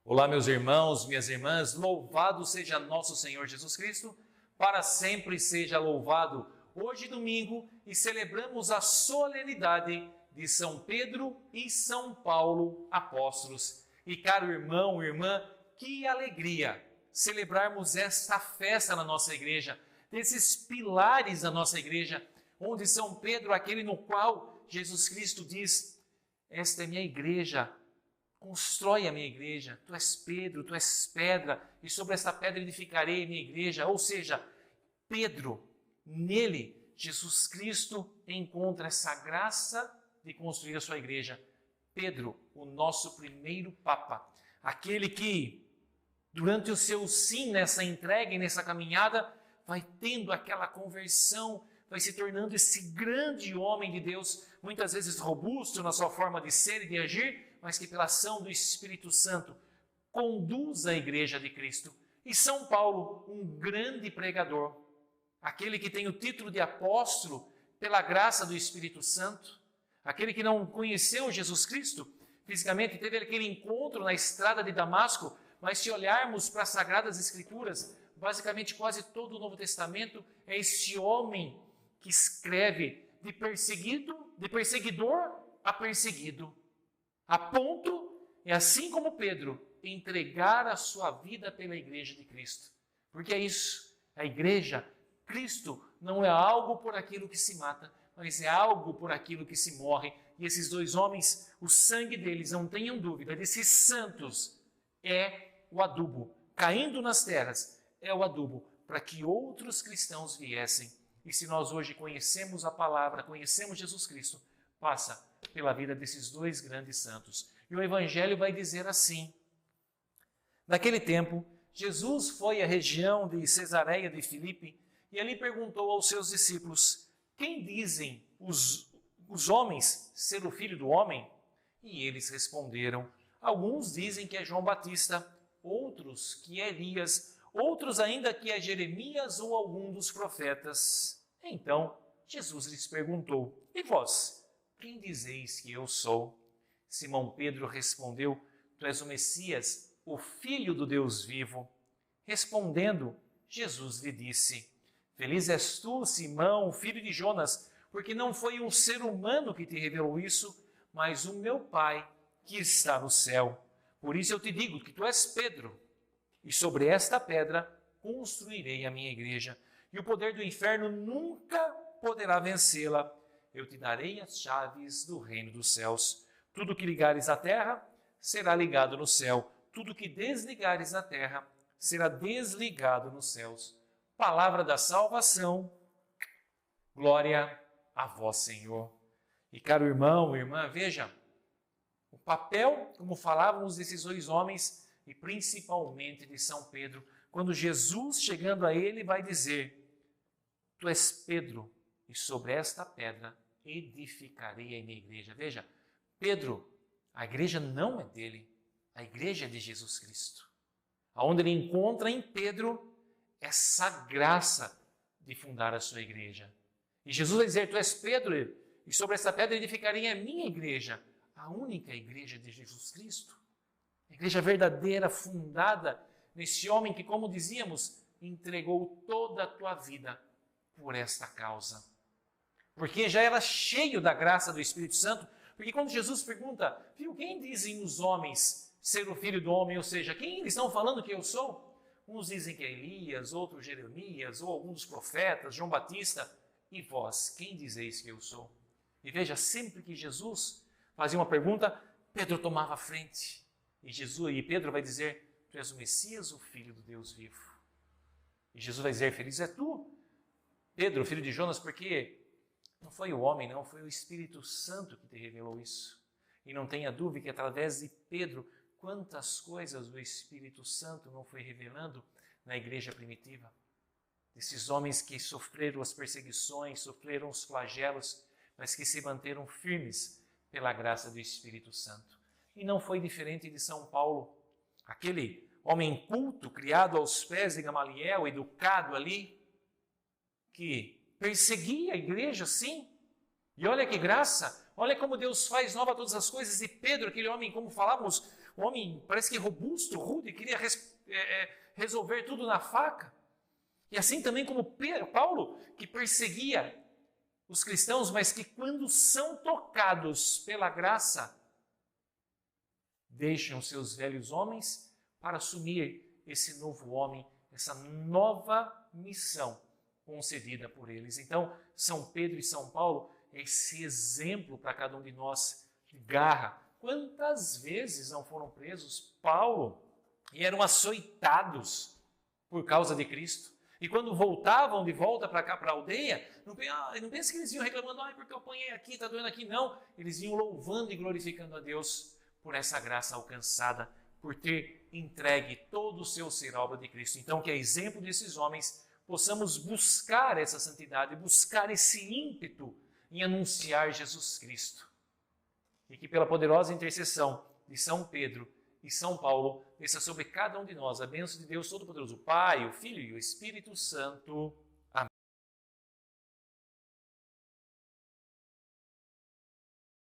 Olá, meus irmãos, minhas irmãs, louvado seja nosso Senhor Jesus Cristo, para sempre seja louvado. Hoje, domingo, e celebramos a solenidade de São Pedro e São Paulo, apóstolos. E caro irmão, irmã, que alegria celebrarmos esta festa na nossa igreja, desses pilares da nossa igreja, onde São Pedro, aquele no qual Jesus Cristo diz: esta é minha igreja, constrói a minha igreja, tu és Pedro, tu és pedra, e sobre esta pedra edificarei a minha igreja. Ou seja, Pedro, nele, Jesus Cristo encontra essa graça de construir a sua igreja. Pedro, o nosso primeiro Papa, aquele que, durante o seu sim nessa entrega e nessa caminhada, vai tendo aquela conversão, vai se tornando esse grande homem de Deus, muitas vezes robusto na sua forma de ser e de agir, mas que pela ação do Espírito Santo conduz a igreja de Cristo. E São Paulo, um grande pregador, aquele que tem o título de apóstolo pela graça do Espírito Santo, aquele que não conheceu Jesus Cristo fisicamente, teve aquele encontro na estrada de Damasco, mas se olharmos para as Sagradas Escrituras, basicamente quase todo o Novo Testamento é esse homem que escreve de perseguidor a perseguido, a ponto, e assim como Pedro, entregar a sua vida pela igreja de Cristo. Porque é isso, a igreja, Cristo, não é algo por aquilo que se mata, mas é algo por aquilo que se morre. E esses dois homens, o sangue deles, não tenham dúvida, desses santos, é o adubo, caindo nas terras, é o adubo para que outros cristãos viessem. E se nós hoje conhecemos a palavra, conhecemos Jesus Cristo, passa pela vida desses dois grandes santos. E o Evangelho vai dizer assim: naquele tempo, Jesus foi à região de Cesareia de Filipe e ali perguntou aos seus discípulos: quem dizem os homens ser o Filho do Homem? E eles responderam: alguns dizem que é João Batista, outros que é Elias, outros ainda que é Jeremias ou algum dos profetas. Então Jesus lhes perguntou: e vós, quem dizeis que eu sou? Simão Pedro respondeu: tu és o Messias, o Filho do Deus vivo. Respondendo, Jesus lhe disse: feliz és tu, Simão, filho de Jonas, porque não foi um ser humano que te revelou isso, mas o meu Pai que está no céu. Por isso eu te digo que tu és Pedro, e sobre esta pedra construirei a minha igreja, e o poder do inferno nunca poderá vencê-la. Eu te darei as chaves do reino dos céus. Tudo que ligares à terra será ligado no céu. Tudo que desligares na terra será desligado nos céus. Palavra da salvação. Glória a vós, Senhor. E caro irmão, irmã, veja, o papel, como falávamos desses dois homens, e principalmente de São Pedro, quando Jesus, chegando a ele, vai dizer: tu és Pedro, e sobre esta pedra edificarei a minha igreja. Veja, Pedro, a igreja não é dele, a igreja é de Jesus Cristo. Aonde ele encontra em Pedro essa graça de fundar a sua igreja. E Jesus vai dizer: tu és Pedro, e sobre esta pedra edificarei a minha igreja, a única igreja de Jesus Cristo. A igreja verdadeira, fundada nesse homem que, como dizíamos, entregou toda a tua vida por esta causa. Porque já era cheio da graça do Espírito Santo, porque quando Jesus pergunta: filho, quem dizem os homens ser o Filho do Homem? Ou seja, quem eles estão falando que eu sou? Uns dizem que é Elias, outros Jeremias, ou alguns dos profetas, João Batista. E vós, quem dizeis que eu sou? E veja, sempre que Jesus fazia uma pergunta, Pedro tomava a frente. E Pedro vai dizer: tu és o Messias, o Filho do Deus vivo. E Jesus vai dizer: feliz é tu, Pedro, filho de Jonas, porque não foi o homem, não, foi o Espírito Santo que te revelou isso. E não tenha dúvida que através de Pedro, quantas coisas o Espírito Santo não foi revelando na igreja primitiva. Desses homens que sofreram as perseguições, sofreram os flagelos, mas que se manteram firmes pela graça do Espírito Santo. E não foi diferente de São Paulo, aquele homem culto, criado aos pés de Gamaliel, educado ali, que perseguia a igreja, sim. E olha que graça, olha como Deus faz nova todas as coisas. E Pedro, aquele homem, como falávamos, um homem parece que robusto, rude, queria resolver tudo na faca. E assim também como Paulo, que perseguia os cristãos, mas que quando são tocados pela graça, deixam seus velhos homens para assumir esse novo homem, essa nova missão concedida por eles. Então, São Pedro e São Paulo é esse exemplo para cada um de nós de garra. Quantas vezes não foram presos Paulo e eram açoitados por causa de Cristo? E quando voltavam de volta para cá, para a aldeia, não pensa que eles iam reclamando, porque eu apanhei aqui, está doendo aqui. Não, eles iam louvando e glorificando a Deus por essa graça alcançada, por ter entregue todo o seu ser à obra de Cristo. Então, que a exemplo desses homens, possamos buscar essa santidade, buscar esse ímpeto em anunciar Jesus Cristo. E que pela poderosa intercessão de São Pedro e São Paulo, desça sobre cada um de nós a bênção de Deus Todo-Poderoso, o Pai, o Filho e o Espírito Santo.